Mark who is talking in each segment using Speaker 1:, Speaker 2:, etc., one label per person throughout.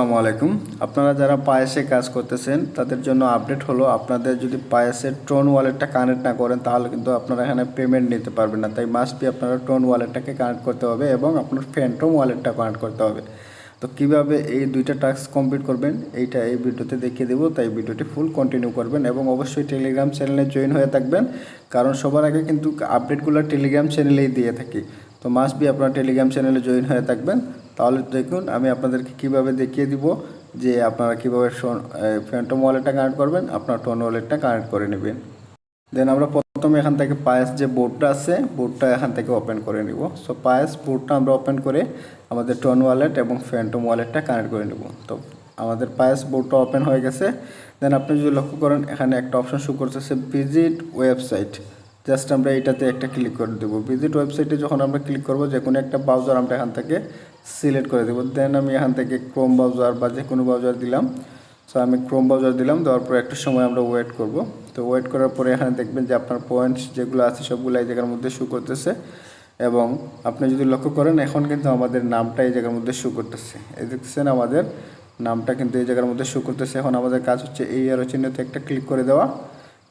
Speaker 1: আসসালামু আলাইকুম। আপনারা যারা পায়েসে কাজ করতেছেন তাদের জন্য আপডেট হলো, আপনাদের যদি পায়েসের ট্রোন ওয়ালেটটা কানেক্ট না করেন তাহলে কিন্তু আপনারা এখানে পেমেন্ট নিতে পারবেন না। তাই মাস্ট বি আপনারা ট্রোন ওয়ালেটটাকে কানেক্ট করতে হবে এবং আপনার ফ্যান্টম ওয়ালেটটা কানেক্ট করতে হবে। তো কিভাবে এই দুইটা টাস্ক কমপ্লিট করবেন এইটা এই ভিডিওতে দেখিয়ে দেবো, তাই ভিডিওটি ফুল কন্টিনিউ করবেন এবং অবশ্যই টেলিগ্রাম চ্যানেলে জয়েন হয়ে থাকবেন, কারণ সবার আগে কিন্তু আপডেটগুলো টেলিগ্রাম চ্যানেলেই দিয়ে থাকি। তো মাস্ট বি আপনারা টেলিগ্রাম চ্যানেলে জয়েন হয়ে থাকবেন। তাহলে দেখুন আমি আপনাদেরকে কিভাবে দেখিয়ে দিব যে আপনারা কীভাবে ফ্যান্টম ওয়ালেটটা কানেক্ট করবেন, আপনার ট্রোন ওয়ালেটটা কানেক্ট করে নেবেন। দেন আমরা প্রথমে এখান থেকে পায়েস যে বোর্ডটা আছে বোর্ডটা এখান থেকে ওপেন করে নিব। সো পায়েস বোর্ডটা আমরা ওপেন করে আমাদের ট্রোন ওয়ালেট এবং ফ্যান্টম ওয়ালেটটা কানেক্ট করে নেব। তো আমাদের পায়েস বোর্ডটা ওপেন হয়ে গেছে। দেন আপনি যদি লক্ষ্য করেন এখানে একটা অপশন শো করতেছে ভিজিট ওয়েবসাইট। জাস্ট আমরা এইটাতে একটা ক্লিক করে দেবো। ভিজিট ওয়েবসাইটে যখন আমরা ক্লিক করব যে কোনো একটা ব্রাউজার আমরা এখান থেকে সিলেক্ট করে দেবো। দেন আমি এখান থেকে ক্রোম ব্রাউজার বা যে কোনো ব্রাউজার দিলাম। সো আমি ক্রোম ব্রাউজার দিলাম, দেওয়ার পর একটা সময় আমরা ওয়েট করব। তো ওয়েট করার পরে এখানে দেখবেন যে আপনার পয়েন্টস যেগুলো আছে সবগুলো এই জায়গার মধ্যে শো করতেছে এবং আপনি যদি লক্ষ্য করেন এখন কিন্তু আমাদের নামটা এই জায়গার মধ্যে শো করতেছে। এই দেখতেছেন আমাদের নামটা কিন্তু এই জায়গার মধ্যে শো করতেছে। এখন আমাদের কাজ হচ্ছে এই অ্যারো চিহ্নতে একটা ক্লিক করে দেওয়া।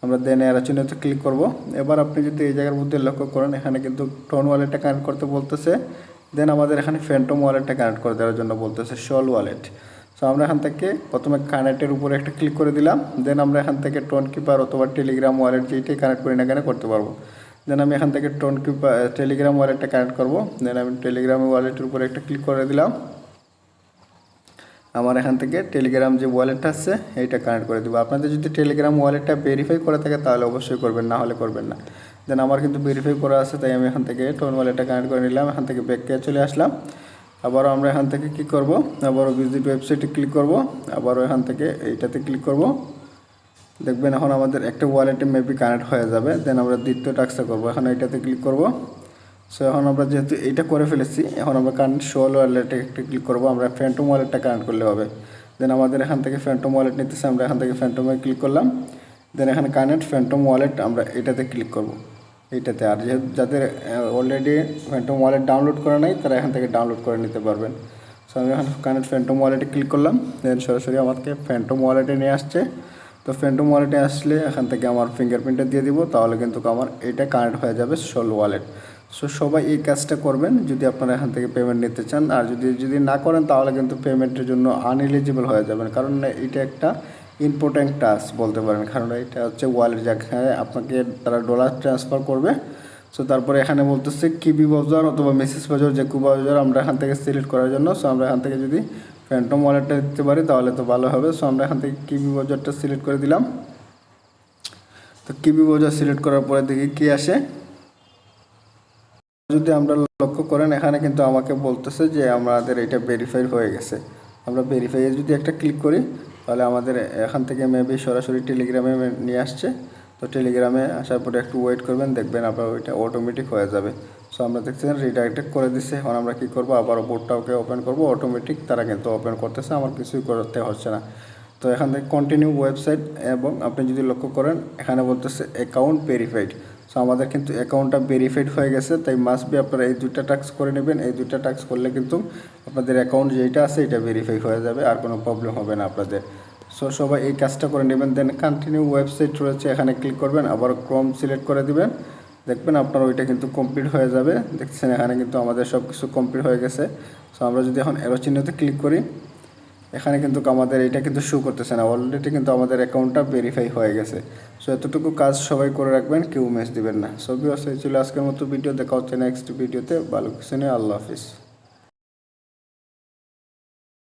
Speaker 1: আমরা দেন অ্যারো চিহ্নতে ক্লিক করব। এবার আপনি যদি এই জায়গার মধ্যে লক্ষ্য করেন এখানে কিন্তু ট্রোন ওয়ালেটটা কানেক্ট করতে বলতেছে। দেন আমাদের এখানে ফ্যান্টম ওয়ালেটটা কানেক্ট করে দেওয়ার জন্য বলতেছে শল ওয়ালেট। সো আমরা এখান থেকে প্রথমে কানেক্টের উপরে একটা ক্লিক করে দিলাম। দেন আমরা এখান থেকে ট্রোন কিপার অথবা টেলিগ্রাম ওয়ালেট যেইটাই কানেক্ট করি না কেন করতে পারবো। দেন আমি এখান থেকে ট্রোন কিপার টেলিগ্রাম ওয়ালেটটা কানেক্ট করব। দেন আমি টেলিগ্রাম ওয়ালেটের উপরে একটা ক্লিক করে দিলাম। আমার এখান থেকে টেলিগ্রাম যে ওয়ালেটটা আছে এইটা কানেক্ট করে দেবো। আপনাদের যদি টেলিগ্রাম ওয়ালেটটা ভেরিফাই করা থাকে তাহলে অবশ্যই করবেন, না হলে করবেন না। দেন আমার কিন্তু ভেরিফাই করা আছে তাই আমি এখান থেকে ট্রোন ওয়ালেটটা কানেক্ট করে নিলাম। এখান থেকে ব্যাকে চলে আসলাম। আবারও আমরা এখান থেকে কী করব, আবারও ভিজিট ওয়েবসাইটে ক্লিক করব। আবারও এখান থেকে এইটাতে ক্লিক করব। দেখবেন এখন আমাদের একটা ওয়ালেটে মেবি কানেক্ট হয়ে যাবে। দেন আমরা দ্বিতীয় টাস্কটা করব, এখন এইটাতে ক্লিক করব। সো এখন আমরা যেহেতু এইটা করে ফেলেছি এখন আমরা কানেক্ট শোল ওয়ালেটে একটা ক্লিক করব। আমরা ফ্যান্টম ওয়ালেটটা কানেক্ট করলে হবে। দেন আমাদের এখান থেকে ফ্যান্টম ওয়ালেট নিতেছে, আমরা এখান থেকে ফ্যান্টমে ক্লিক করলাম। দেন এখানে কানেক্ট ফ্যান্টম ওয়ালেট আমরা এটাতে ক্লিক করব, এইটাতে। আর যেহেতু যাদের অলরেডি ফ্যান্টম ওয়ালেট ডাউনলোড করা নাই তারা এখান থেকে ডাউনলোড করে নিতে পারবেন। সো আমি এখন কানেক্ট ফ্যান্টম ওয়ালেটে ক্লিক করলাম। দেন সরাসরি আমাকে ফ্যান্টম ওয়ালেটে নিয়ে আসছে। তো ফ্যান্টম ওয়ালেটে আসলে এখান থেকে আমার ফিঙ্গারপ্রিন্টটা দিয়ে দিব, তাহলে কিন্তু আমার এটা কানেক্ট হয়ে যাবে শোল ওয়ালেট। সো সবাই এই কাজটা করবেন যদি আপনারা এখান থেকে পেমেন্ট নিতে চান। আর যদি না করেন তাহলে কিন্তু পেমেন্টের জন্য আনএলিজিবল হয়ে যাবেন, কারণ এটা একটা ইম্পর্ট্যান্ট টাস্ক বলতে পারেন। কারণ এটা হচ্ছে ওয়ালেট যেখানে আপনাকে তারা ডলার ট্রান্সফার করবে। সো তারপরে এখানে বলতেছে কিবি ব্রাউজার অথবা মেসেজ ব্রাউজার যে ব্রাউজার আমরা এখান থেকে সিলেক্ট করার জন্য। সো আমরা এখান থেকে যদি ফ্যান্টম ওয়ালেটটা দিতে পারি তাহলে তো ভালো হবে। সো আমরা এখান থেকে কিবি ব্রাউজারটা সিলেক্ট করে দিলাম। তো কিবি ব্রাউজার সিলেক্ট করার পরে দেখি কী আসে। যদি আমরা লক্ষ্য করেন এখানে কিন্তু আমাকে বলতেছে যে আমাদের এটা ভেরিফাই হয়ে গেছে। আমরা ভেরিফাইয়ে যদি একটা ক্লিক করি তাহলে আমাদের এখান থেকে মেবি সরাসরি টেলিগ্রামে নিয়ে আসছে। তো টেলিগ্রামে আসার পরে একটু ওয়েট করবেন, দেখবেন আপনার ওইটা অটোমেটিক হয়ে যাবে। সো আমরা দেখছেন রিডাইরেক্ট করে দিচ্ছে। এখন আমরা কী করবো, আবার বোর্ডটাকে ওপেন করব। অটোমেটিক তারা কিন্তু ওপেন করতেছে, আমার কিছুই করতে হচ্ছে না। তো এখান থেকে কন্টিনিউ ওয়েবসাইট এবং আপনি যদি লক্ষ্য করেন এখানে বলতেছে অ্যাকাউন্ট ভেরিফাইড। সো আমাদের কিন্তু অ্যাকাউন্টটা ভেরিফাইড হয়ে গেছে, তাই মাস্ট বি আপনারা এই দুইটা টাস্ক করে নেবেন। এই দুইটা টাস্ক করলে কিন্তু আপনাদের অ্যাকাউন্ট যেটা আছে এটা ভেরিফাই হয়ে যাবে, আর কোনো প্রবলেম হবে না আপনাদের। সো সবাই এই কাজটা করে নেবেন। দেন কন্টিনিউ ওয়েবসাইট রয়েছে, এখানে ক্লিক করবেন, আবার ক্রোম সিলেক্ট করে দিবেন। দেখবেন আপনার ওইটা কিন্তু কমপ্লিট হয়ে যাবে। দেখছেন এখানে কিন্তু আমাদের সব কিছু কমপ্লিট হয়ে গেছে। সো আমরা যদি এখন অ্যারো চিহ্নতে ক্লিক করি এখানে কিন্তু আমাদের এটা কিন্তু শো করতেছে না, অলরেডি কিন্তু আমাদের অ্যাকাউন্টটা ভেরিফাই হয়ে গেছে। সো এতটুকু কাজ সবাই করে রাখবেন, কেউ মিস দিবেন না। সো ভিউয়ার্স, এই ছিল আজকের মতো ভিডিও। দেখা হচ্ছে নেক্সট ভিডিওতে। ভালো কিছু নিয়ে। আল্লাহ হাফিজ।